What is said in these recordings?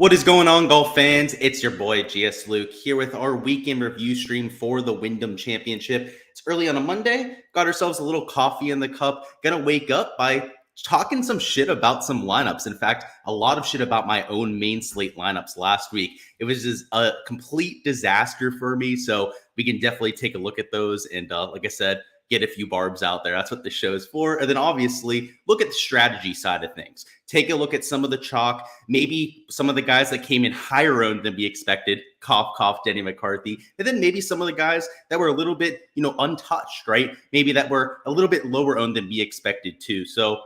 What is going on, golf fans? It's your boy Gsluke here with our weekend review stream for the Wyndham Championship. It's early on a Monday. Got ourselves a little coffee in the cup. Gonna wake up by talking some shit about some lineups. In fact, a lot of shit about my own main slate lineups last week. It was just a complete disaster for me. So we can definitely take a look at those. And like I said, get a few barbs out there. That's what the show is for. And then obviously look at the strategy side of things. Take a look at some of the chalk, maybe some of the guys that came in higher owned than we expected. Cough, cough, Denny McCarthy. And then maybe some of the guys that were a little bit, untouched, right? Maybe that were a little bit lower owned than we expected too. So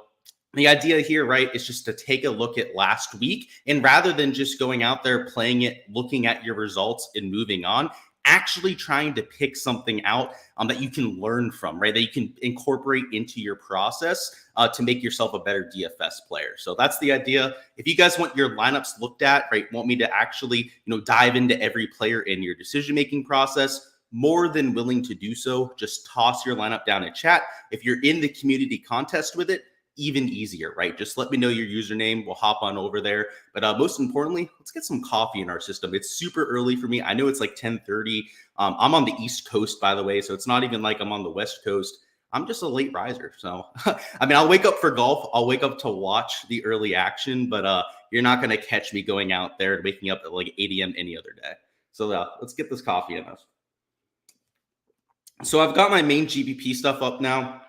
the idea here, right, is just to take a look at last week. And rather than just going out there, playing it, looking at your results and moving on, actually trying to pick something out that you can learn from, right? That you can incorporate into your process to make yourself a better DFS player. So that's the idea. If you guys want your lineups looked at, right, want me to actually, dive into every player in your decision-making process, more than willing to do so. Just toss your lineup down in chat. If you're in the community contest with it, even easier, right? Just let me know your username. We'll hop on over there. But most importantly, let's get some coffee in our system. It's super early for me. I know it's like 10:30. I'm on the East Coast, by the way, so it's not even like I'm on the West Coast. I'm just a late riser. So, I'll wake up for golf. I'll wake up to watch the early action, but you're not going to catch me going out there and waking up at like 8 a.m. any other day. So let's get this coffee in us. So I've got my main GPP stuff up now.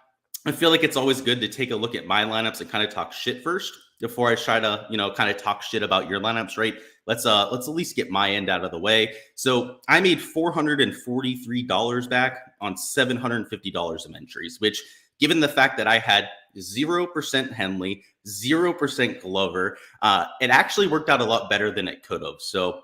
I feel like it's always good to take a look at my lineups and kind of talk shit first before I try to, kind of talk shit about your lineups, right? Let's at least get my end out of the way. So I made $443 back on $750 of entries, which, given the fact that I had 0% Henley, 0% Glover, it actually worked out a lot better than it could have. So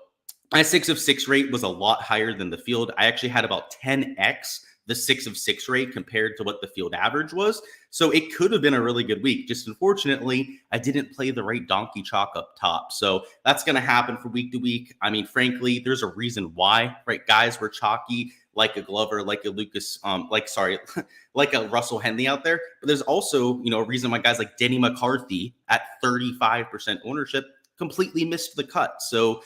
my 6 of 6 rate was a lot higher than the field. I actually had about 10x the 6 of 6 rate compared to what the field average was. So it could have been a really good week. Just unfortunately, I didn't play the right donkey chalk up top. So that's going to happen from week to week. I mean, frankly, there's a reason why, right? Guys were chalky, like a Glover, like a Lucas, like a Russell Henley out there. But there's also, a reason why guys like Denny McCarthy at 35% ownership completely missed the cut. So,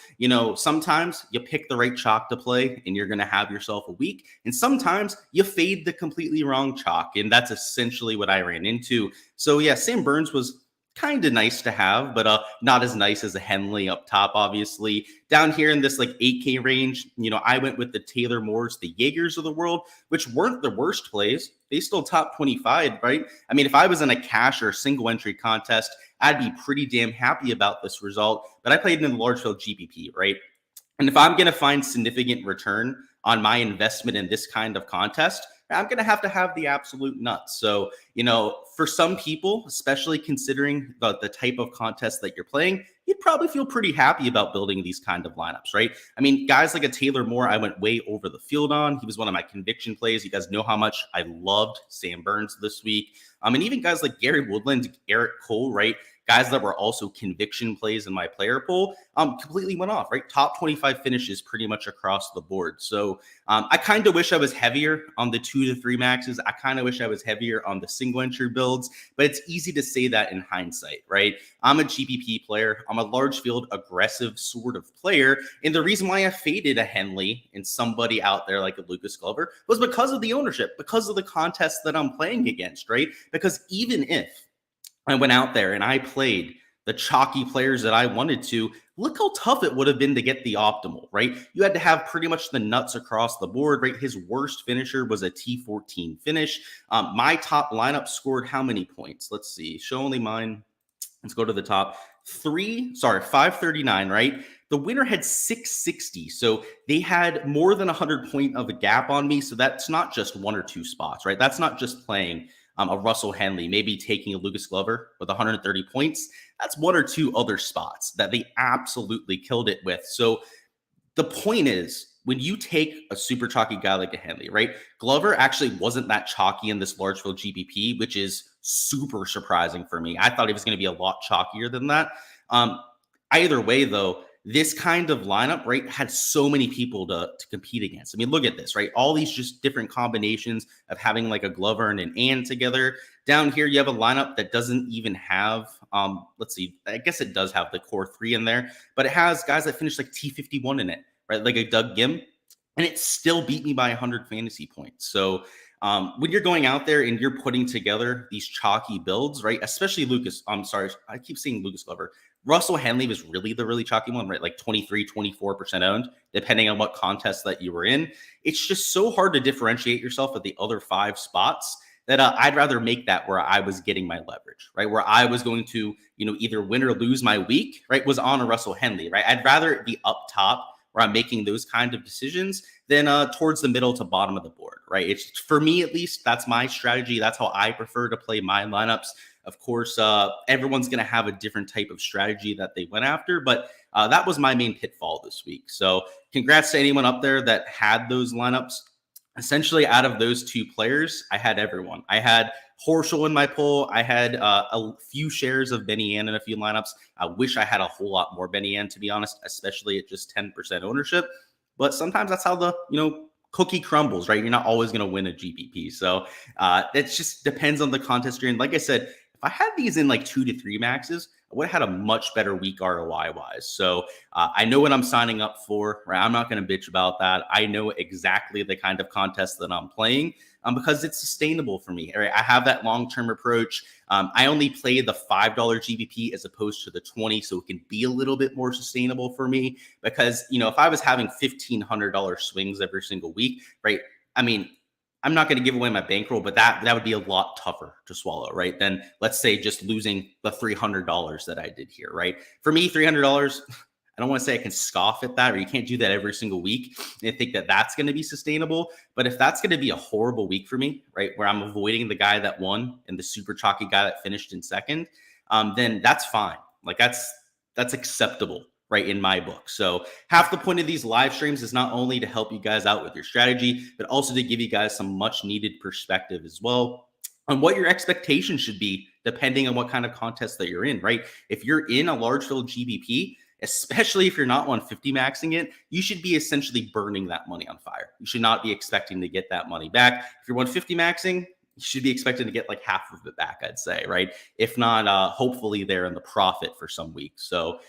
sometimes you pick the right chalk to play and you're going to have yourself a week. And sometimes you fade the completely wrong chalk. And that's essentially what I ran into. So yeah, Sam Burns was kind of nice to have, but not as nice as a Henley up top, obviously. Down here in this like 8K range, I went with the Taylor Moores, the Jaegers of the world, which weren't the worst plays. They still top 25, right? I mean, if I was in a cash or a single entry contest, I'd be pretty damn happy about this result. But I played in the large field GPP, right? And if I'm going to find significant return on my investment in this kind of contest, I'm going to have the absolute nuts. So, for some people, especially considering the type of contest that you're playing, you'd probably feel pretty happy about building these kind of lineups, right? I mean, guys like a Taylor Moore, I went way over the field on. He was one of my conviction plays. You guys know how much I loved Sam Burns this week. And even guys like Gary Woodland, Eric Cole, right? Guys that were also conviction plays in my player pool completely went off, right? Top 25 finishes pretty much across the board. So I kind of wish I was heavier on the 2 to 3 maxes. I kind of wish I was heavier on the single entry builds, but it's easy to say that in hindsight, right? I'm a GPP player. I'm a large field aggressive sort of player. And the reason why I faded a Henley and somebody out there like a Lucas Glover was because of the ownership, because of the contest that I'm playing against, right? Because even if I went out there and I played the chalky players that I wanted to, look how tough it would have been to get the optimal, right? You had to have pretty much the nuts across the board, right? His worst finisher was a T14 finish. My top lineup scored how many points? Let's see. Show only mine. Let's go to the top. 539, right? The winner had 660. So they had more than 100 point of a gap on me. So that's not just 1 or 2 spots, right? That's not just playing a Russell Henley, maybe taking a Lucas Glover with 130 points. That's 1 or 2 other spots that they absolutely killed it with. So the point is, when you take a super chalky guy like a Henley, right? Glover actually wasn't that chalky in this large field GPP, which is super surprising for me. I thought he was going to be a lot chalkier than that. Either way, though, this kind of lineup, right, had so many people to compete against. I mean, look at this, right? All these just different combinations of having like a Glover and an and together. Down here, you have a lineup that doesn't even have, let's see, I guess it does have the core 3 in there, but it has guys that finish like T51 in it, right? Like a Doug Gim, and it still beat me by 100 fantasy points. So when you're going out there and you're putting together these chalky builds, right? Especially Lucas, I'm sorry, I keep saying Lucas Glover. Russell Henley was really the really chalky one, right? Like 23, 24% owned, depending on what contest that you were in. It's just so hard to differentiate yourself at the other 5 spots that I'd rather make that where I was getting my leverage, right? Where I was going to, either win or lose my week, right? Was on a Russell Henley, right? I'd rather it be up top where I'm making those kind of decisions than towards the middle to bottom of the board, right? It's, for me, at least, that's my strategy. That's how I prefer to play my lineups. Of course, everyone's going to have a different type of strategy that they went after, but that was my main pitfall this week. So congrats to anyone up there that had those lineups. Essentially, out of those 2 players, I had everyone. I had Horschel in my pool. I had a few shares of Benny Ann in a few lineups. I wish I had a whole lot more Benny Ann, to be honest, especially at just 10% ownership. But sometimes that's how the, cookie crumbles, right? You're not always going to win a GPP. So it just depends on the contest you're in. Like I said, if I had these in like 2 to 3 maxes, I would have had a much better week ROI wise. So I know what I'm signing up for, right? I'm not going to bitch about that. I know exactly the kind of contest that I'm playing because it's sustainable for me, right? I have that long-term approach. I only play the $5 GPP as opposed to the 20, so it can be a little bit more sustainable for me because, if I was having $1,500 swings every single week, right? I mean, I'm not going to give away my bankroll, but that would be a lot tougher to swallow, right? Than, let's say, just losing the $300 that I did here, right? For me, $300, I don't want to say I can scoff at that, or you can't do that every single week and think that that's going to be sustainable. But if that's going to be a horrible week for me, right, where I'm avoiding the guy that won and the super chalky guy that finished in second, then that's fine. Like that's acceptable, right, in my book. So half the point of these live streams is not only to help you guys out with your strategy, but also to give you guys some much needed perspective as well on what your expectations should be, depending on what kind of contest that you're in, right? If you're in a large field GBP, especially if you're not 150 maxing it, you should be essentially burning that money on fire. You should not be expecting to get that money back. If you're 150 maxing, you should be expecting to get like half of it back, I'd say, right? If not, hopefully they're in the profit for some weeks. So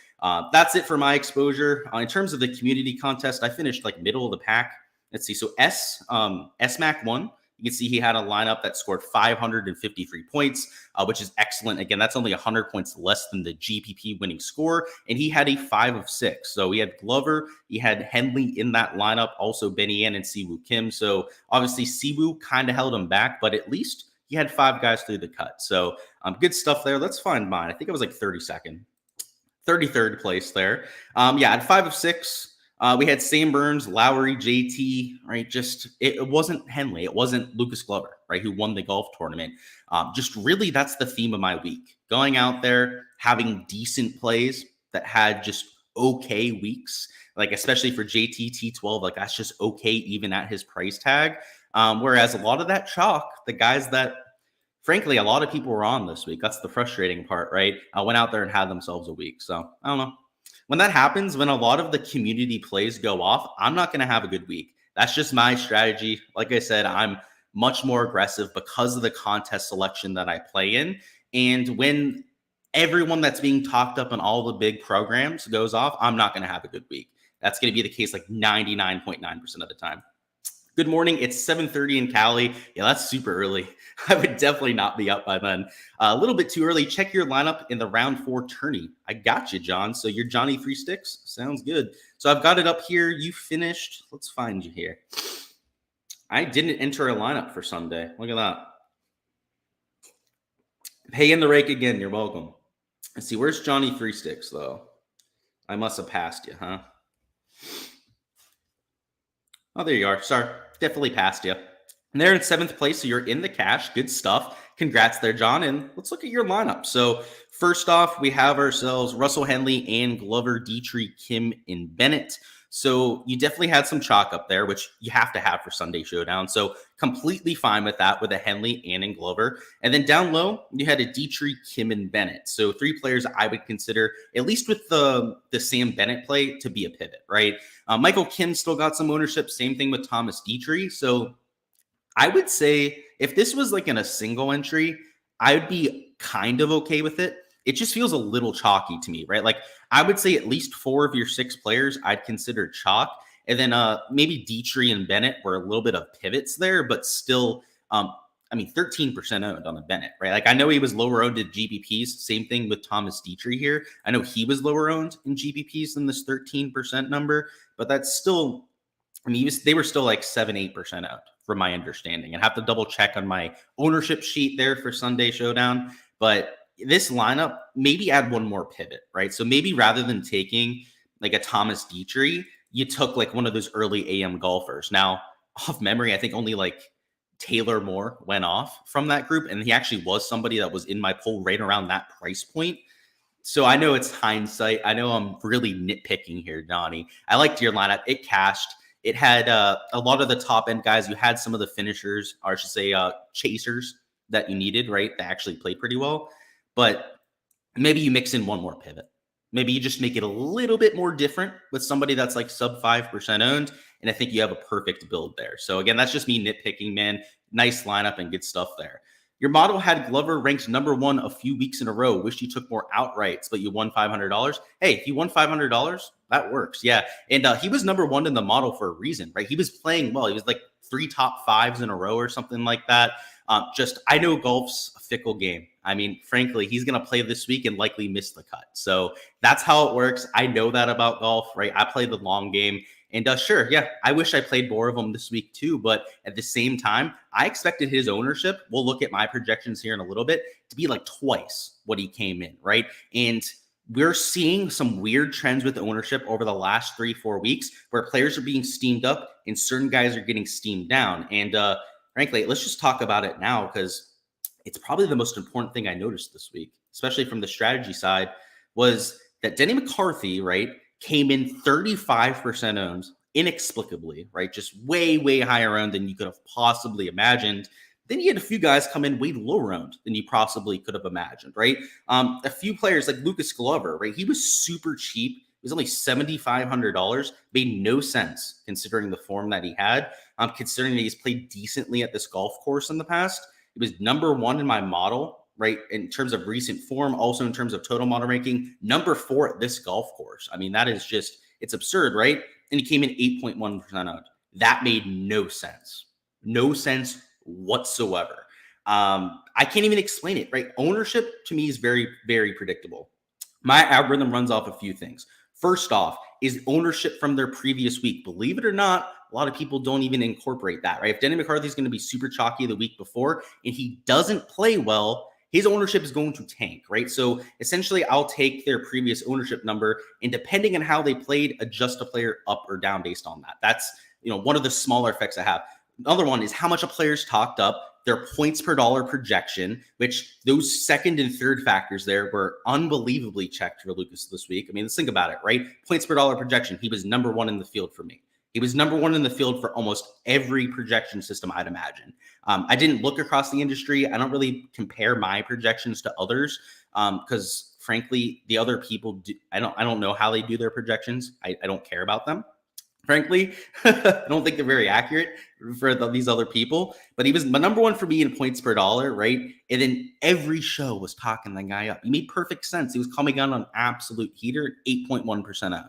that's it for my exposure. In terms of the community contest, I finished like middle of the pack. Let's see. So SMAC won. You can see he had a lineup that scored 553 points, which is excellent. Again, that's only 100 points less than the GPP winning score. And he had a 5 of 6. So he had Glover, he had Henley in that lineup, also Benny Ann and Siwoo Kim. So obviously Siwoo kind of held him back, but at least he had 5 guys through the cut. So good stuff there. Let's find mine. I think it was like 33rd place there. Yeah, at 5 of 6. We had Sam Burns, Lowry, JT, right? Just it wasn't Henley. It wasn't Lucas Glover, right? Who won the golf tournament. Just really, that's the theme of my week. Going out there, having decent plays that had just okay weeks, like especially for JT T12, like that's just okay even at his price tag. Whereas a lot of that chalk, the guys that frankly, a lot of people were on this week. That's the frustrating part, right? Went out there and had themselves a week. So I don't know. When that happens, when a lot of the community plays go off, I'm not going to have a good week. That's just my strategy. Like I said, I'm much more aggressive because of the contest selection that I play in. And when everyone that's being talked up in all the big programs goes off, I'm not going to have a good week. That's going to be the case like 99.9% of the time. Good morning. It's 7:30 in Cali. Yeah, that's super early. I would definitely not be up by then. A little bit too early. Check your lineup in the round 4 tourney. I got you, John. So you're Johnny 3 Sticks. Sounds good. So I've got it up here. You finished. Let's find you here. I didn't enter a lineup for Sunday. Look at that. Pay in the rake again. You're welcome. Let's see. Where's Johnny 3 Sticks, though? I must have passed you, huh? Oh, there you are. Sorry. Definitely passed you. And they're in 7th place, so you're in the cash. Good stuff. Congrats there, John. And let's look at your lineup. So first off, we have ourselves Russell Henley and Glover, Dietrich, Kim, and Bennett. So you definitely had some chalk up there, which you have to have for Sunday Showdown. So completely fine with that with a Henley and in Glover. And then down low, you had a Dietrich, Kim, and Bennett. So 3 players I would consider, at least with the Sam Bennett play, to be a pivot, right? Michael Kim still got some ownership. Same thing with Thomas Dietrich. So I would say if this was like in a single entry, I would be kind of okay with it. It just feels a little chalky to me, right? Like I would say at least 4 of your 6 players I'd consider chalk. And then maybe Dietrich and Bennett were a little bit of pivots there, but still, 13% owned on the Bennett, right? Like I know he was lower owned in GPPs. Same thing with Thomas Dietrich here. I know he was lower owned in GPPs than this 13% number, but that's still, they were still like 7-8% out from my understanding. And have to double check on my ownership sheet there for Sunday Showdown. But this lineup, maybe add one more pivot, right? So maybe rather than taking like a Thomas Dietrich, you took like one of those early AM golfers. Now, off memory, I think only like Taylor Moore went off from that group. And he actually was somebody that was in my poll right around that price point. So I know it's hindsight. I know I'm really nitpicking here, Donnie. I liked your lineup. It cashed. It had a lot of the top end guys. You had some of the finishers, or I should say chasers that you needed, right? That actually played pretty well. But maybe you mix in one more pivot. Maybe you just make it a little bit more different with somebody that's like sub 5% owned. And I think you have a perfect build there. So again, that's just me nitpicking, man. Nice lineup and good stuff there. Your model had Glover ranked number 1 a few weeks in a row. Wish you took more outrights, but you won $500. Hey, if you won $500, that works. Yeah. And he was number 1 in the model for a reason, right? He was playing well. He was like 3 top 5s in a row or something like that. I know golf's a fickle game. I mean, frankly, he's going to play this week and likely miss the cut. So that's how it works. I know that about golf, right? I play the long game. And sure, yeah, I wish I played more of them this week too. But at the same time, I expected his ownership, we'll look at my projections here in a little bit, to be like twice what he came in, right? And we're seeing some weird trends with ownership over the last 3-4 weeks where players are being steamed up and certain guys are getting steamed down. And frankly, let's just talk about it now because it's probably the most important thing I noticed this week, especially from the strategy side, was that Denny McCarthy, right, came in 35% owned inexplicably, right? Just way, way higher owned than you could have possibly imagined. Then you had a few guys come in way lower owned than you possibly could have imagined, right? A few players like Lucas Glover, right? He was super cheap. It was only $7,500. Made no sense considering the form that he had. Considering that he's played decently at this golf course in the past. He was number 1 in my model, right? In terms of recent form, also in terms of total model ranking, number 4 at this golf course. I mean, that is just, it's absurd, right? And he came in 8.1% owned. That made no sense. No sense whatsoever. I can't even explain it, right? Ownership to me is very, very predictable. My algorithm runs off a few things. First off, is ownership from their previous week. Believe it or not, a lot of people don't even incorporate that, right? If Denny McCarthy is going to be super chalky the week before and he doesn't play well, his ownership is going to tank, right? So essentially, I'll take their previous ownership number and depending on how they played, adjust a player up or down based on that. That's one of the smaller effects I have. Another one is how much a player's talked up, their points per dollar projection, which those second and third factors there were unbelievably checked for Lucas this week. I mean, let's think about it, right? Points per dollar projection. He was number 1 in the field for me. He was number 1 in the field for almost every projection system I'd imagine. I didn't look across the industry. I don't really compare my projections to others because, frankly, the other people do. I don't know how they do their projections. I don't care about them. Frankly, I don't think they're very accurate for these other people. But he was my number 1 for me in points per dollar, right? And then every show was talking the guy up. He made perfect sense. He was coming out on absolute heater, 8.1% out.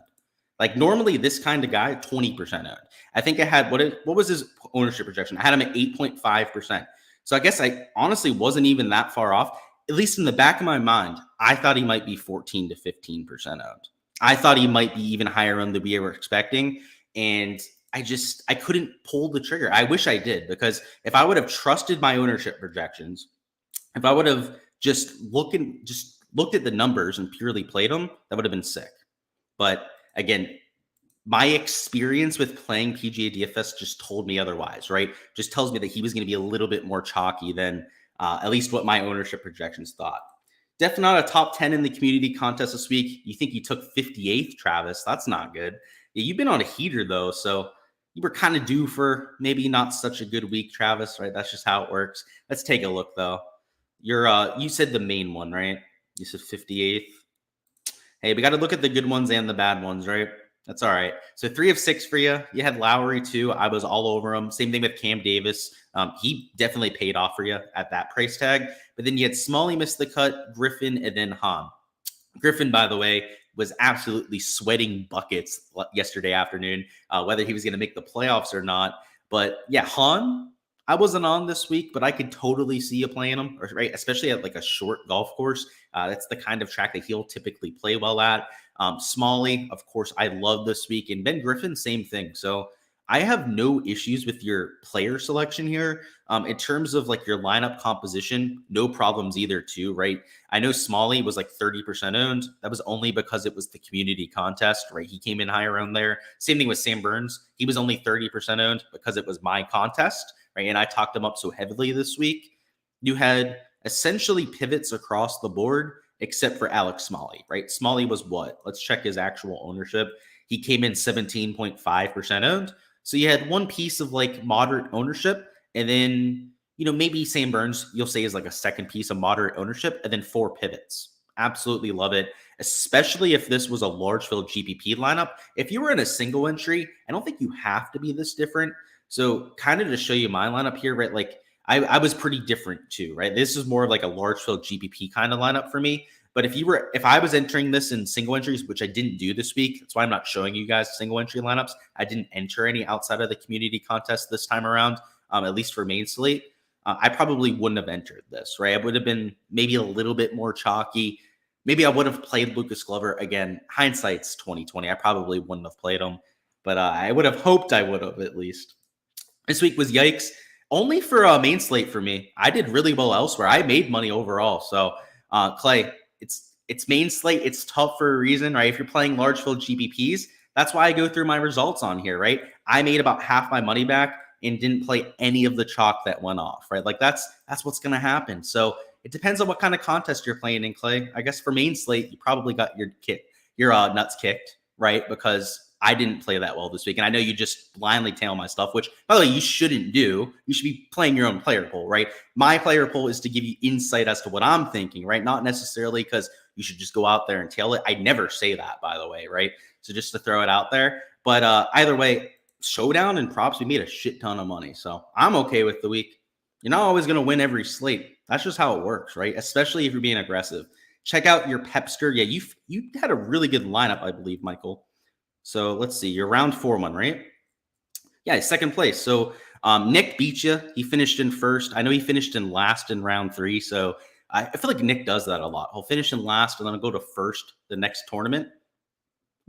Like normally this kind of guy, 20% owned. I think I had, what was his ownership projection? I had him at 8.5%. So I guess I honestly wasn't even that far off. At least in the back of my mind, I thought he might be 14 to 15% owned. I thought he might be even higher owned than we were expecting. And I couldn't pull the trigger. I wish I did, because if I would have trusted my ownership projections, if I would have just looked at the numbers and purely played them, that would have been sick. But again, my experience with playing PGA DFS just told me otherwise, right? Just tells me that he was going to be a little bit more chalky than at least what my ownership projections thought. Definitely not a top 10 in the community contest this week. You think you took 58th, Travis? That's not good. Yeah, you've been on a heater though, so you were kind of due for maybe not such a good week, Travis, right? That's just how it works. Let's take a look though. You said the main one, right? You said 58th. Hey, we got to look at the good ones and the bad ones, right? That's all right. So 3 of 6 for you. You had Lowry too. I was all over him. Same thing with Cam Davis. He definitely paid off for you at that price tag. But then you had Smalley miss the cut, Griffin, and then Hahn. Griffin, by the way, was absolutely sweating buckets yesterday afternoon, whether he was going to make the playoffs or not. But yeah, Hahn, I wasn't on this week, but I could totally see you playing him, right? Especially at like a short golf course. That's the kind of track that he'll typically play well at. Smalley, of course, I love this week. And Ben Griffin, same thing. So I have no issues with your player selection here. In terms of like your lineup composition, no problems either too, right? I know Smalley was like 30% owned. That was only because it was the community contest, right? He came in higher on there. Same thing with Sam Burns. He was only 30% owned because it was my contest, right? And I talked him up so heavily this week. You had essentially pivots across the board, except for Alex Smalley, right? Smalley was what? Let's check his actual ownership. He came in 17.5% owned. So you had one piece of like moderate ownership, and then, maybe Sam Burns, you'll say is like a second piece of moderate ownership, and then 4 pivots. Absolutely love it, especially if this was a large field GPP lineup. If you were in a single entry, I don't think you have to be this different. So kind of to show you my lineup here, right? Like I was pretty different too, right? This is more of like a large field GPP kind of lineup for me. But if I was entering this in single entries, which I didn't do this week, that's why I'm not showing you guys single entry lineups. I didn't enter any outside of the community contest this time around, at least for main slate. I probably wouldn't have entered this, right? I would have been maybe a little bit more chalky. Maybe I would have played Lucas Glover again. Hindsight's 2020. I probably wouldn't have played him, but I would have hoped I would have at least. This week was yikes. Only for main slate for me. I did really well elsewhere. I made money overall. So Clay, it's main slate. It's tough for a reason, right? If you're playing large field GPPs, that's why I go through my results on here, right? I made about half my money back and didn't play any of the chalk that went off, right? Like that's what's going to happen. So it depends on what kind of contest you're playing in, Clay. I guess for main slate, you probably got your nuts kicked, right? Because I didn't play that well this week. And I know you just blindly tail my stuff, which, by the way, you shouldn't do. You should be playing your own player pool, right? My player pool is to give you insight as to what I'm thinking, right? Not necessarily because you should just go out there and tail it. I never say that, by the way, right? So just to throw it out there. But either way, showdown and props, we made a shit ton of money. So I'm okay with the week. You're not always going to win every slate. That's just how it works, right? Especially if you're being aggressive. Check out your Pepster. Yeah, you had a really good lineup, I believe, Michael. So let's see. You're round 4-1, right? Yeah, second place. So Nick beat you. He finished in first. I know he finished in last in round 3. So I feel like Nick does that a lot. He'll finish in last and then go to first the next tournament.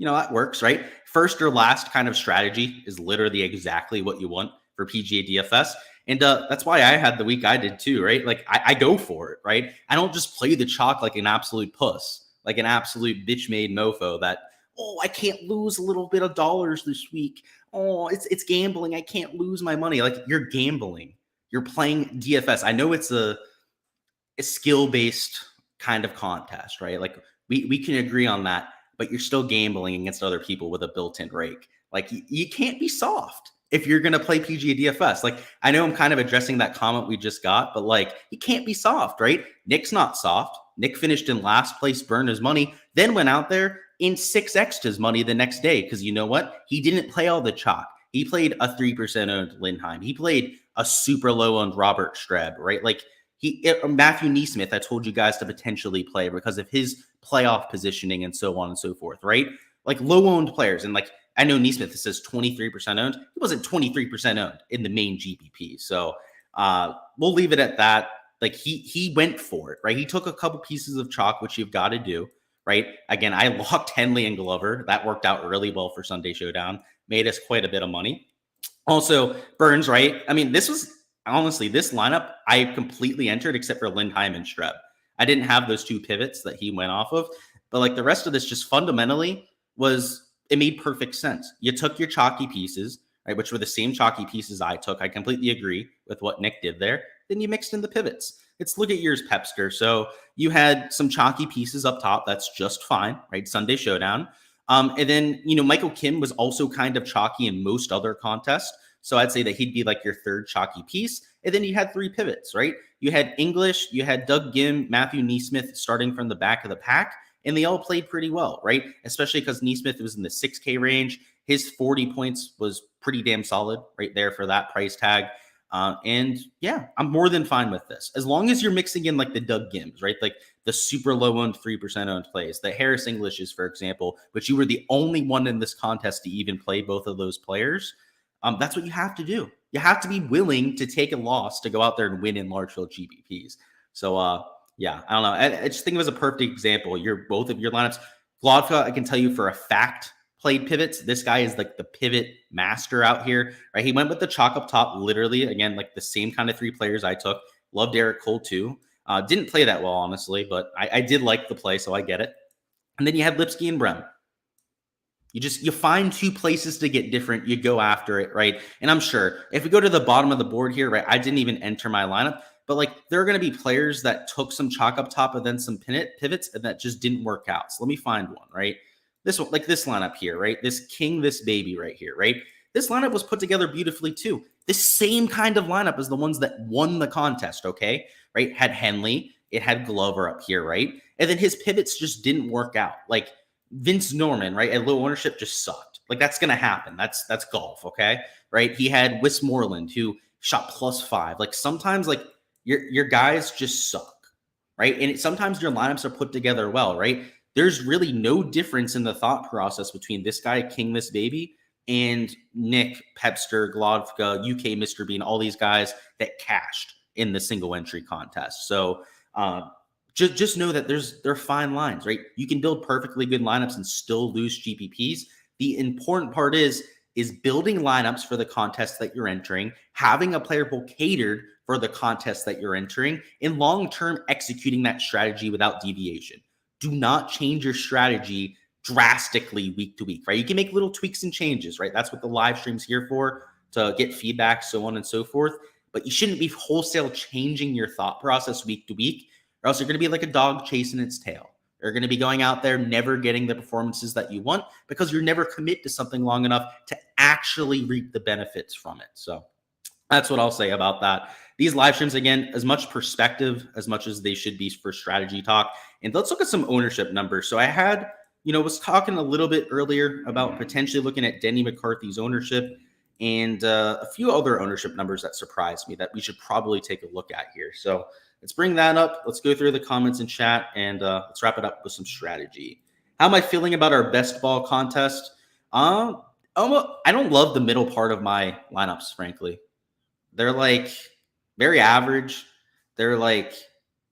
That works, right? First or last kind of strategy is literally exactly what you want for PGA DFS. And that's why I had the week I did too, right? Like I go for it, right? I don't just play the chalk like an absolute puss, like an absolute bitch-made mofo that, I can't lose a little bit of dollars this week. It's gambling. I can't lose my money. Like you're gambling. You're playing DFS. I know it's a skill-based kind of contest, right? Like we can agree on that, but you're still gambling against other people with a built-in rake. Like you can't be soft if you're going to play PGA DFS. Like I know I'm kind of addressing that comment we just got, but like you can't be soft, right? Nick's not soft. Nick finished in last place, burned his money, then went out there in 6x'd his money the next day. Because you know what? He didn't play all the chalk. He played a 3% owned Lindheim. He played a super low owned Robert Streb, right? Like Matthew Neesmith, I told you guys to potentially play because of his playoff positioning and so on and so forth, right? Like low owned players. And like, I know Neesmith, it says 23% owned. He wasn't 23% owned in the main GPP. So we'll leave it at that. Like he went for it, right? He took a couple pieces of chalk, which you've got to do, right? Again, I locked Henley and Glover. That worked out really well for Sunday Showdown. Made us quite a bit of money. Also, Burns, right? I mean, this lineup I completely entered except for Lindheim and Streb. I didn't have those 2 pivots that he went off of. But like the rest of this just fundamentally it made perfect sense. You took your chalky pieces, right, which were the same chalky pieces I took. I completely agree with what Nick did there. Then you mixed in the pivots. Let's look at yours, Pepster. So you had some chalky pieces up top. That's just fine, right? Sunday Showdown. And then, Michael Kim was also kind of chalky in most other contests. So I'd say that he'd be like your third chalky piece. And then you had three pivots, right? You had English, you had Doug Gim, Matthew Neesmith starting from the back of the pack, and they all played pretty well, right? Especially because Neesmith was in the 6K range. His 40 points was pretty damn solid right there for that price tag. And yeah, I'm more than fine with this. As long as you're mixing in like the Doug Gims, right? Like the super low owned 3% owned plays, the Harris Englishes, for example, but you were the only one in this contest to even play both of those players. That's what you have to do. You have to be willing to take a loss to go out there and win in large field GPPs. So, yeah, I don't know. I just think it was a perfect example. Both of your lineups. Glodka, I can tell you for a fact, played pivots. This guy is like the pivot master out here, right? He went with the chalk up top, literally, again, like the same kind of three players I took. Loved Eric Cole too. Didn't play that well, honestly, but I did like the play, so I get it. And then you had Lipsky and Brem. You find two places to get different. You go after it, right? And I'm sure if we go to the bottom of the board here, right, I didn't even enter my lineup, but like there are going to be players that took some chalk up top and then some pivots and that just didn't work out. So let me find one, right? This one, like this lineup here, right? This king, this baby right here, right? This lineup was put together beautifully too. This same kind of lineup as the ones that won the contest, okay? Right? Had Henley, it had Glover up here, right? And then his pivots just didn't work out. Like Vince Norman, right? At low ownership just sucked. Like that's going to happen. That's golf, okay? Right? He had Westmoreland who shot +5. Like sometimes like your guys just suck, right? And sometimes your lineups are put together well, right? There's really no difference in the thought process between this guy, King This Baby, and Nick, Pepster, Glodka, UK Mr. Bean, all these guys that cashed in the single entry contest. So just know that they're fine lines, right? You can build perfectly good lineups and still lose GPPs. The important part is building lineups for the contest that you're entering, having a player pool catered for the contest that you're entering, and long-term executing that strategy without deviation. Do not change your strategy drastically week to week, right? You can make little tweaks and changes, right? That's what the live stream's here for, to get feedback, so on and so forth. But you shouldn't be wholesale changing your thought process week to week, or else you're going to be like a dog chasing its tail. You're going to be going out there, never getting the performances that you want because you're never commit to something long enough to actually reap the benefits from it. So that's what I'll say about that. These live streams, again, as much perspective as much as they should be for strategy talk. And let's look at some ownership numbers. So I had, was talking a little bit earlier about potentially looking at Denny McCarthy's ownership and a few other ownership numbers that surprised me that we should probably take a look at here. So let's bring that up. Let's go through the comments and chat, and let's wrap it up with some strategy. How am I feeling about our best ball contest? I don't love the middle part of my lineups, frankly. They're like very average. They're like,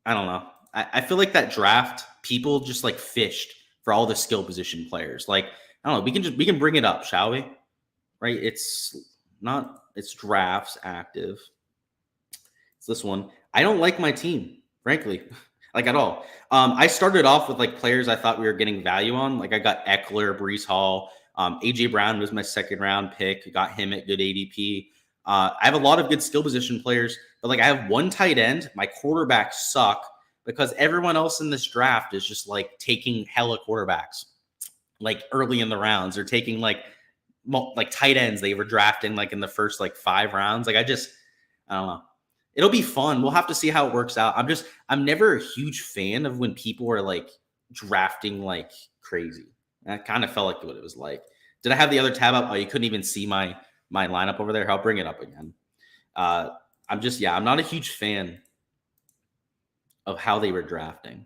I don't know. I feel like that draft, people just like fished for all the skill position players. Like, I don't know. We can bring it up, shall we? Right? It's drafts active. It's this one. I don't like my team, frankly, like at all. I started off with like players I thought we were getting value on. Like I got Eckler, Breece Hall. AJ Brown was my second round pick. Got him at good ADP. I have a lot of good skill position players, but like I have one tight end. My quarterbacks suck because everyone else in this draft is just like taking hella quarterbacks like early in the rounds, or taking like tight ends they were drafting like in the first like 5 rounds. Like I don't know. It'll be fun. We'll have to see how it works out. I'm never a huge fan of when people are like drafting like crazy. That kind of felt like what it was like. Did I have the other tab up? Oh, you couldn't even see my lineup over there. I'll bring it up again. I'm not a huge fan of how they were drafting.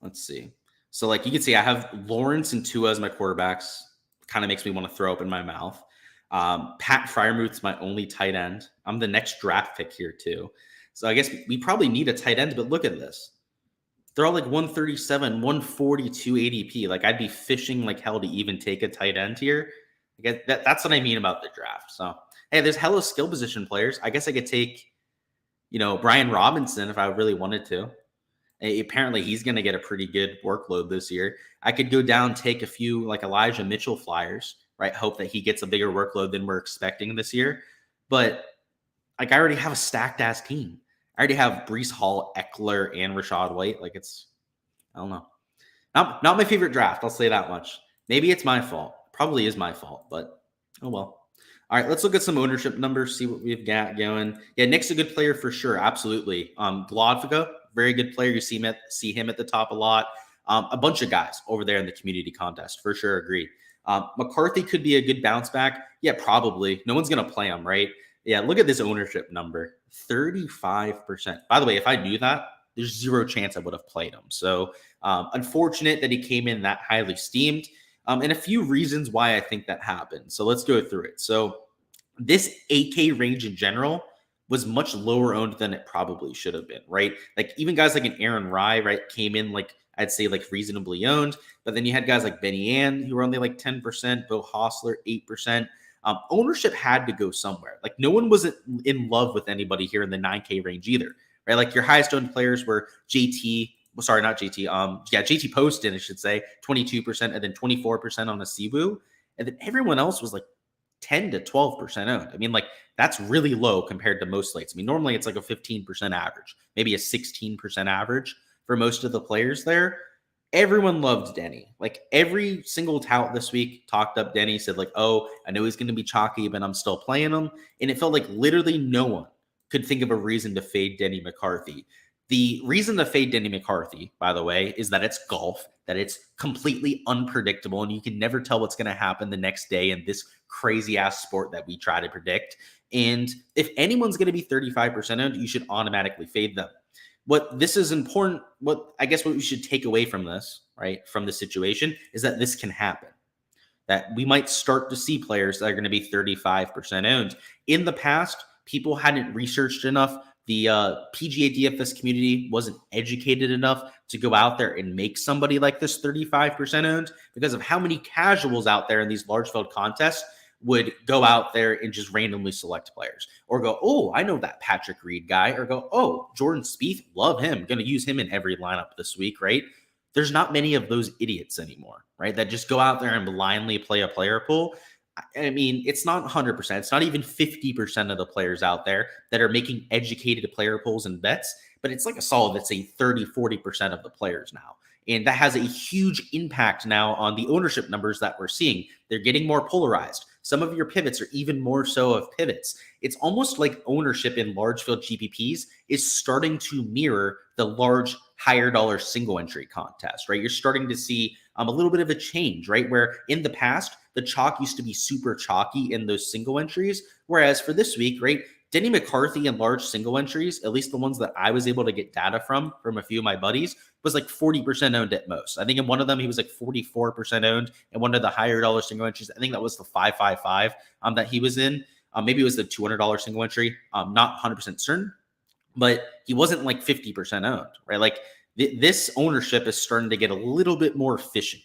Let's see. So like you can see I have Lawrence and Tua as my quarterbacks. Kind of makes me want to throw up in my mouth. Pat Fryermuth's my only tight end. I'm the next draft pick here too. So I guess we probably need a tight end, but look at this. They're all like 137, 142 ADP. Like I'd be fishing like hell to even take a tight end here. That's what I mean about the draft. So, hey, there's hella skill position players. I guess I could take, Brian Robinson if I really wanted to. Apparently he's going to get a pretty good workload this year. I could go down, take a few like Elijah Mitchell flyers, right? Hope that he gets a bigger workload than we're expecting this year. But like I already have a stacked ass team. I already have Breece Hall, Eckler, and Rachaad White. Like I don't know. Not my favorite draft. I'll say that much. Maybe it's my fault. Probably is my fault, but oh well. All right, let's look at some ownership numbers, see what we've got going. Yeah, Nick's a good player for sure. Absolutely. Glodvica, very good player. You see him at the top a lot. A bunch of guys over there in the community contest, for sure. Agree. McCarthy could be a good bounce back. Yeah, probably. No one's going to play him, right? Yeah, look at this ownership number, 35%. By the way, if I knew that, there's zero chance I would have played him. So unfortunate that he came in that highly steamed. And a few reasons why I think that happened. So let's go through it. So this 8K range in general was much lower owned than it probably should have been, right? Like even guys like an Aaron Rye, right, came in like I'd say like reasonably owned. But then you had guys like Benny Ann who were only like 10%, Bo Hostler 8%. Ownership had to go somewhere. Like no one was in love with anybody here in the 9K range either, right? Like your highest owned players were JT. Well, sorry, not JT. JT Poston, I should say, 22%, and then 24% on a Cebu. And then everyone else was like 10 to 12% owned. I mean, like that's really low compared to most slates. I mean, normally it's like a 15% average, maybe a 16% average for most of the players there. Everyone loved Denny. Like every single tout this week talked up Denny, said like, oh, I know he's going to be chalky, but I'm still playing him. And it felt like literally no one could think of a reason to fade Denny McCarthy. The reason to fade Denny McCarthy, by the way, is that it's golf, that it's completely unpredictable, and you can never tell what's going to happen the next day in this crazy-ass sport that we try to predict. And if anyone's going to be 35% owned, you should automatically fade them. What this is important, what we should take away from this, right, from the situation, is that this can happen. That we might start to see players that are going to be 35% owned. In the past, people hadn't researched enough. The PGA DFS community wasn't educated enough to go out there and make somebody like this 35% owned because of how many casuals out there in these large field contests would go out there and just randomly select players or go, oh, I know that Patrick Reed guy, or go, oh, Jordan Spieth, love him. Going to use him in every lineup this week, right? There's not many of those idiots anymore, right? That just go out there and blindly play a player pool. I mean, it's not 100%. It's not even 50% of the players out there that are making educated player pools and bets, but it's like a solid, let's say 30, 40% of the players now. And that has a huge impact now on the ownership numbers that we're seeing. They're getting more polarized. Some of your pivots are even more so of pivots. It's almost like ownership in large field GPPs is starting to mirror the large higher dollar single entry contest, right? You're starting to see a little bit of a change, right? Where in the past, the chalk used to be super chalky in those single entries. Whereas for this week, right, Denny McCarthy in large single entries, at least the ones that I was able to get data from a few of my buddies, was like 40% owned at most. I think in one of them, he was like 44% owned. And one of the higher dollar single entries, I think that was the 555 that he was in. Maybe it was the $200 single entry. Not 100% certain, but he wasn't like 50% owned, right? Like this ownership is starting to get a little bit more efficient,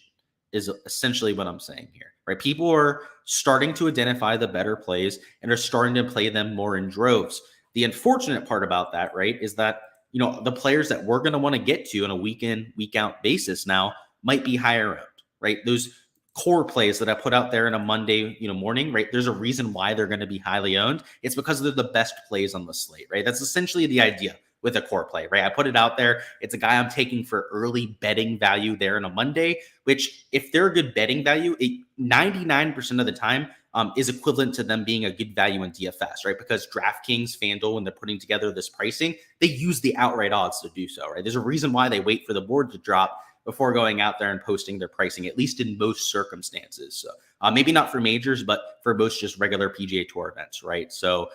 is essentially what I'm saying here, right? People are starting to identify the better plays and are starting to play them more in droves. The unfortunate part about that, right, is that, you know, the players that we're going to want to get to on a week in, week out basis now might be higher owned, right? Those core plays that I put out there in a Monday, morning, right? There's a reason why they're going to be highly owned. It's because they're the best plays on the slate, right? That's essentially the idea with a core play, right? I put it out there. It's a guy I'm taking for early betting value there on a Monday, which if they're a good betting value, 99% of the time is equivalent to them being a good value in DFS, right? Because DraftKings, FanDuel, when they're putting together this pricing, they use the outright odds to do so, right? There's a reason why they wait for the board to drop before going out there and posting their pricing, at least in most circumstances. So maybe not for majors, but for most just regular PGA Tour events, right? So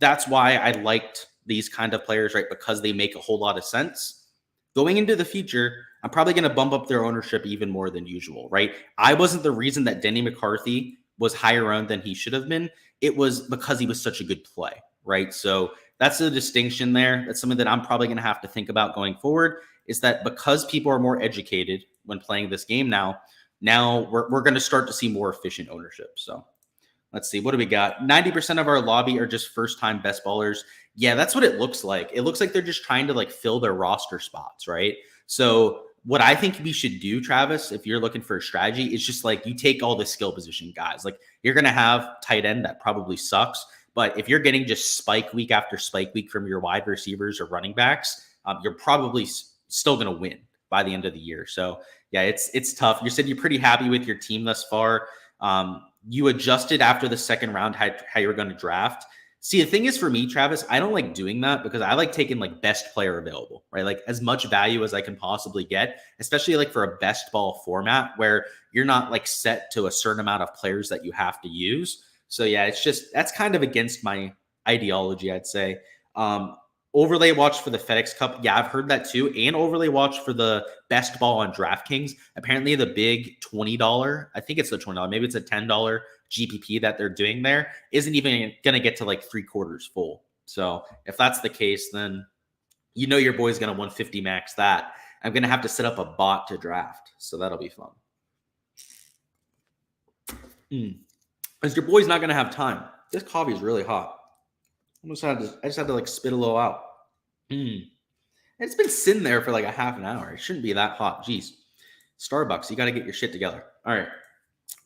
that's why I liked these kind of players, right? Because they make a whole lot of sense. Going into the future, I'm probably going to bump up their ownership even more than usual, right? I wasn't the reason that Denny McCarthy was higher owned than he should have been. It was because he was such a good play, right? So that's the distinction there. That's something that I'm probably going to have to think about going forward, is that because people are more educated when playing this game now we're going to start to see more efficient ownership. So let's see, what do we got? 90% of our lobby are just first-time best ballers. Yeah, that's what it looks like. It looks like they're just trying to like fill their roster spots, right? So what I think we should do, Travis, if you're looking for a strategy, is just like you take all the skill position guys. Like you're going to have tight end that probably sucks, but if you're getting just spike week after spike week from your wide receivers or running backs, you're probably still going to win by the end of the year. So Yeah, it's tough. You said you're pretty happy with your team thus far. You adjusted after the second round how you were going to draft. See, the thing is for me, Travis, I don't like doing that because I like taking like best player available, right? Like as much value as I can possibly get, especially like for a best ball format where you're not like set to a certain amount of players that you have to use. So yeah, that's kind of against my ideology, I'd say. Overlay watch for the FedEx Cup. Yeah, I've heard that too. And overlay watch for the best ball on DraftKings. Apparently the big $20, I think it's the $20, maybe it's a $10 GPP that they're doing there, isn't even going to get to like 3/4 full. So if that's the case, then you know your boy's going to 150 max that. I'm going to have to set up a bot to draft. So that'll be fun. Because your boy's not going to have time. This coffee is really hot. I just had to like spit a little out. It's been sitting there for like a half an hour. It shouldn't be that hot. Jeez. Starbucks, you got to get your shit together. All right.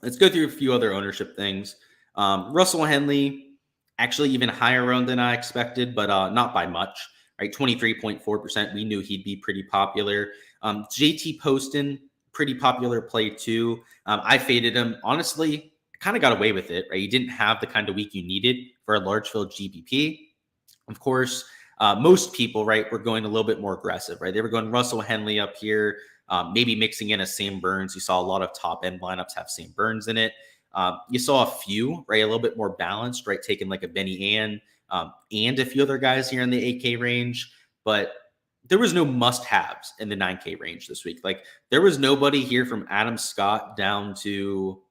Let's go through a few other ownership things. Russell Henley, actually even higher owned than I expected, but not by much. Right, 23.4%. We knew he'd be pretty popular. JT Poston, pretty popular play too. I faded him. Honestly, I kind of got away with it. Right, you didn't have the kind of week you needed for a large field GPP. Of course, most people, right, were going a little bit more aggressive. Right, they were going Russell Henley up here. Maybe mixing in a Sam Burns. You saw a lot of top end lineups have Sam Burns in it. You saw a few, right, a little bit more balanced, right, taking like a Benny Ann and a few other guys here in the 8K range. But there was no must-haves in the 9K range this week. Like there was nobody here from Adam Scott down to,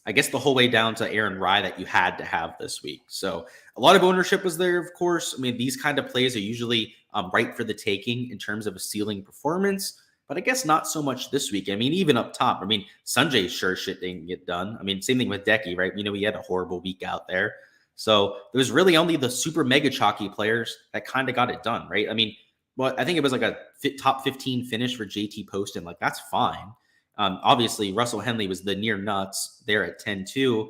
I guess, the whole way down to Aaron Rye that you had to have this week. So a lot of ownership was there, of course. I mean, these kind of plays are usually right for the taking in terms of a ceiling performance. But I guess not so much this week. I mean, even up top, I mean, Sanjay sure shit didn't get done. I mean, same thing with Decky, right? You know, he had a horrible week out there. So there was really only the super mega chalky players that kind of got it done, right? I mean, well, I think it was like a top 15 finish for JT Poston. Like, that's fine. Obviously, Russell Henley was the near nuts there at 10-2.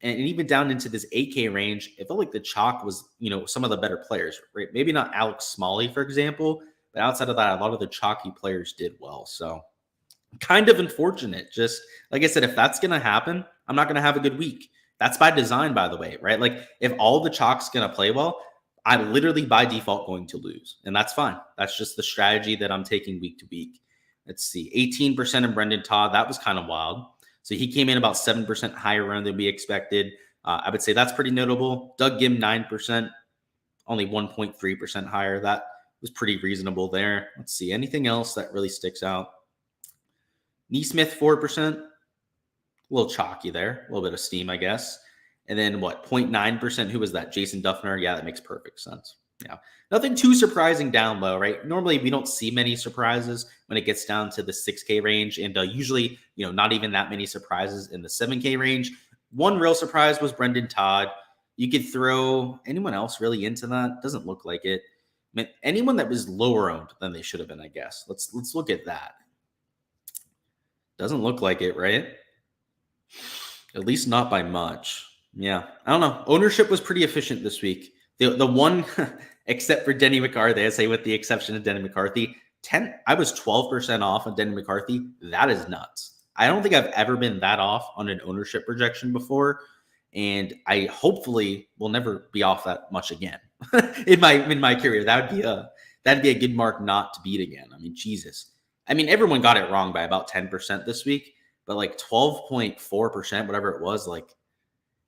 And even down into this 8K range, it felt like the chalk was, you know, some of the better players, right? Maybe not Alex Smalley, for example. But outside of that, a lot of the chalky players did well. So kind of unfortunate. Just like I said, if that's going to happen, I'm not going to have a good week. That's by design, by the way, right? Like if all the chalk's going to play well, I'm literally by default going to lose. And that's fine. That's just the strategy that I'm taking week to week. Let's see. 18% in Brendan Todd. That was kind of wild. So he came in about 7% higher round than we expected. I would say that's pretty notable. Doug Gim, 9%, only 1.3% higher. That was pretty reasonable there. Let's see. Anything else that really sticks out? Neesmith, 4%. A little chalky there. A little bit of steam, I guess. And then what? 0.9%. Who was that? Jason Duffner. Yeah, that makes perfect sense. Yeah. Nothing too surprising down low, right? Normally, we don't see many surprises when it gets down to the 6K range. And usually, you know, not even that many surprises in the 7K range. One real surprise was Brendan Todd. You could throw anyone else really into that. Doesn't look like it. I mean, anyone that was lower owned than they should have been, I guess. Let's look at that. Doesn't look like it, right? At least not by much. Yeah, I don't know. Ownership was pretty efficient this week. The one, except for Denny McCarthy, I say with the exception of Denny McCarthy, I was 12% off on Denny McCarthy. That is nuts. I don't think I've ever been that off on an ownership projection before. And I hopefully will never be off that much again in my career. That'd be a good mark not to beat again. I mean, Jesus. I mean, everyone got it wrong by about 10% this week, but like 12.4%, whatever it was, like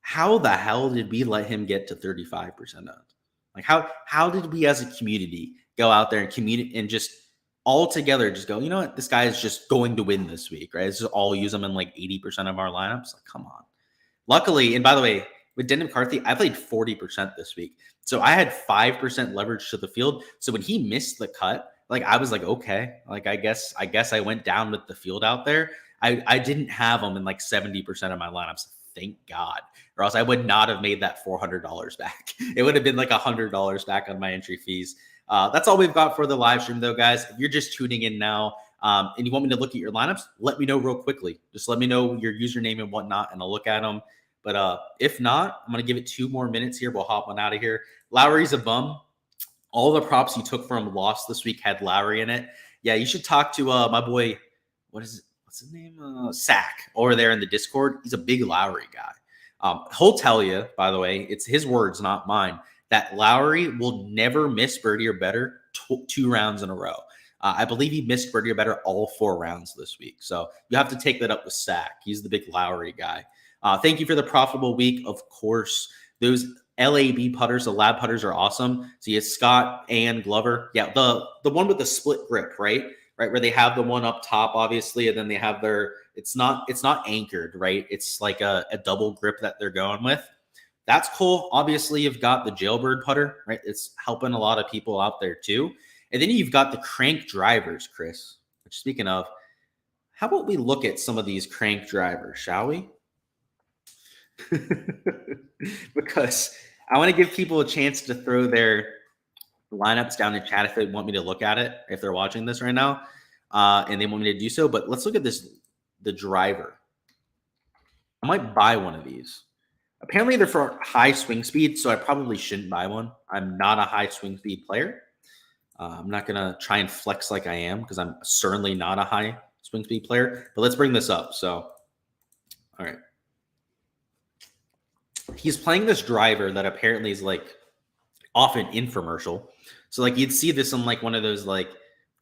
how the hell did we let him get to 35% of? Like how did we as a community go out there and just all together just go, you know what, this guy is just going to win this week, right? Let's just all use him in like 80% of our lineups. Like, come on. Luckily, and by the way, with Denny McCarthy, I played 40% this week. So I had 5% leverage to the field. So when he missed the cut, like I was like, okay, like I guess I went down with the field out there. I didn't have him in like 70% of my lineups. Thank God. Or else I would not have made that $400 back. It would have been like $100 back on my entry fees. That's all we've got for the live stream though, guys. If you're just tuning in now, and you want me to look at your lineups, let me know real quickly. Just let me know your username and whatnot, and I'll look at them. But if not, I'm going to give it 2 more minutes here. We'll hop on out of here. Lowry's a bum. All the props you took from lost this week had Lowry in it. Yeah, you should talk to my boy what's his name? Sack over there in the Discord. He's a big Lowry guy. He'll tell you, by the way, it's his words, not mine, that Lowry will never miss birdie or better 2 rounds in a row. I believe he missed birdie or better all 4 rounds this week. So you have to take that up with Sack. He's the big Lowry guy. Thank you for the profitable week. Of course, those LAB putters, the lab putters are awesome. So you have Scott and Glover. Yeah, the one with the split grip, right? Right, where they have the one up top, obviously, and then they have their, it's not anchored, right? It's like a double grip that they're going with. That's cool. Obviously, you've got the jailbird putter, right? It's helping a lot of people out there too. And then you've got the crank drivers, Chris. Which, speaking of, how about we look at some of these crank drivers, shall we? Because I want to give people a chance to throw their lineups down in chat if they want me to look at it, if they're watching this right now, and they want me to do so. But let's look at the driver. I might buy one of these. Apparently they're for high swing speed, so I probably shouldn't buy one. I'm not a high swing speed player. I'm not going to try and flex like I am because I'm certainly not a high swing speed player. But let's bring this up. So, all right. He's playing this driver that apparently is like off an infomercial. So like you'd see this on like one of those like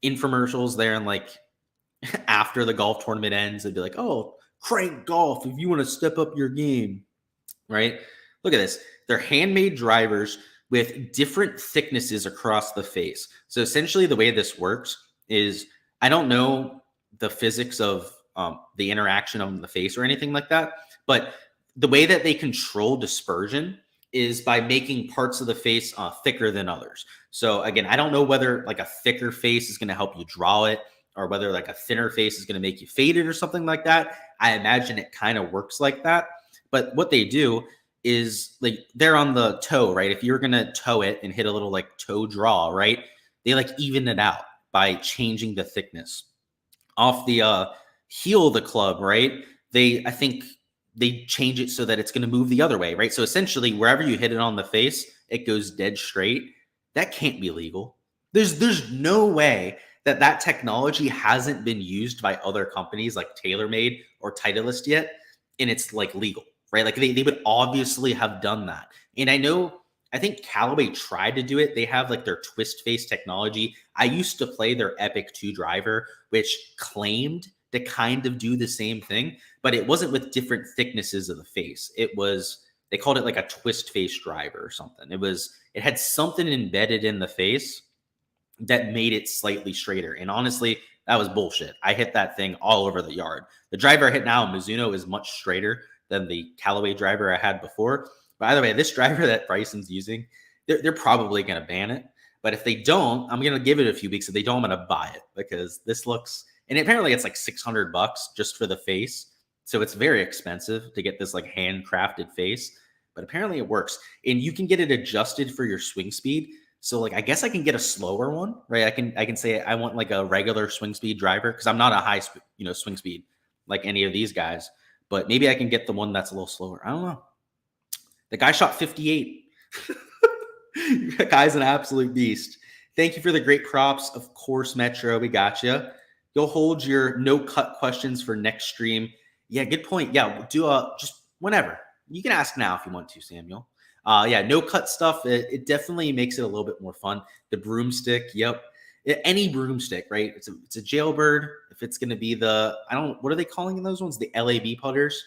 infomercials there, and like after the golf tournament ends, it'd be like, oh, crank golf if you want to step up your game, right? Look at this. They're handmade drivers with different thicknesses across the face. So essentially the way this works is, I don't know the physics of the interaction on the face or anything like that, but the way that they control dispersion is by making parts of the face thicker than others. So again, I don't know whether like a thicker face is going to help you draw it, or whether like a thinner face is going to make you fade it or something like that. I imagine it kind of works like that. But what they do is like they're on the toe, right? If you're going to toe it and hit a little like toe draw, right? They like even it out by changing the thickness. Off the heel of the club, right? I think they change it so that it's going to move the other way, right? So essentially, wherever you hit it on the face, it goes dead straight. That can't be legal. There's no way that technology hasn't been used by other companies like TaylorMade or Titleist yet, and it's like legal, right? Like they would obviously have done that. And I think Callaway tried to do it. They have like their twist face technology. I used to play their Epic 2 driver, which claimed to kind of do the same thing, but it wasn't with different thicknesses of the face. They called it like a twist face driver or something. It had something embedded in the face that made it slightly straighter. And honestly, that was bullshit. I hit that thing all over the yard. The driver I hit now, Mizuno, is much straighter than the Callaway driver I had before. By the way, this driver that Bryson's using, they're probably going to ban it. But if they don't, I'm going to give it a few weeks. If they don't, I'm going to buy it, because this looks, and apparently it's like $600 just for the face. So it's very expensive to get this like handcrafted face, but apparently it works. And you can get it adjusted for your swing speed. So like, I guess I can get a slower one, right? I can say I want like a regular swing speed driver, because I'm not a high swing speed like any of these guys, but maybe I can get the one that's a little slower. I don't know. The guy shot 58. That guy's an absolute beast. Thank you for the great props. Of course, Metro, we got you. You'll hold your no cut questions for next stream. Yeah, good point. Yeah, do just whenever. You can ask now if you want to, Samuel. Yeah, no cut stuff. It definitely makes it a little bit more fun. The broomstick, yep. Any broomstick, right? It's a jailbird. If it's going to be what are they calling those ones? The LAB putters.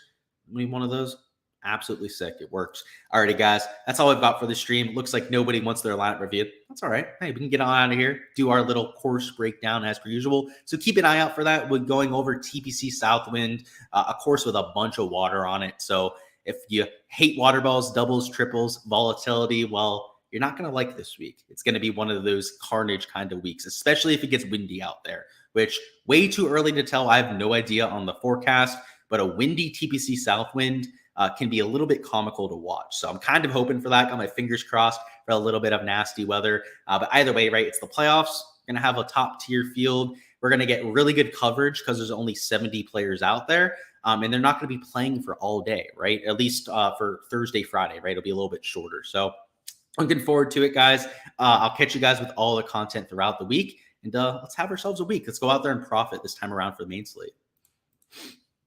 Maybe one of those. Absolutely sick. It works. Alrighty, guys. That's all I've got for the stream. Looks like nobody wants their lineup reviewed. That's all right. Hey, we can get on out of here, do our little course breakdown as per usual. So keep an eye out for that. We're going over TPC Southwind, a course with a bunch of water on it. So if you hate water balls, doubles, triples, volatility, well, you're not going to like this week. It's going to be one of those carnage kind of weeks, especially if it gets windy out there, which way too early to tell. I have no idea on the forecast, but a windy TPC Southwind can be a little bit comical to watch. So I'm kind of hoping for that. Got my fingers crossed for a little bit of nasty weather. But either way, right, it's the playoffs. We're going to have a top tier field. We're going to get really good coverage because there's only 70 players out there. And they're not going to be playing for all day, right? At least for Thursday, Friday, right? It'll be a little bit shorter. So looking forward to it, guys. I'll catch you guys with all the content throughout the week. And let's have ourselves a week. Let's go out there and profit this time around for the main slate.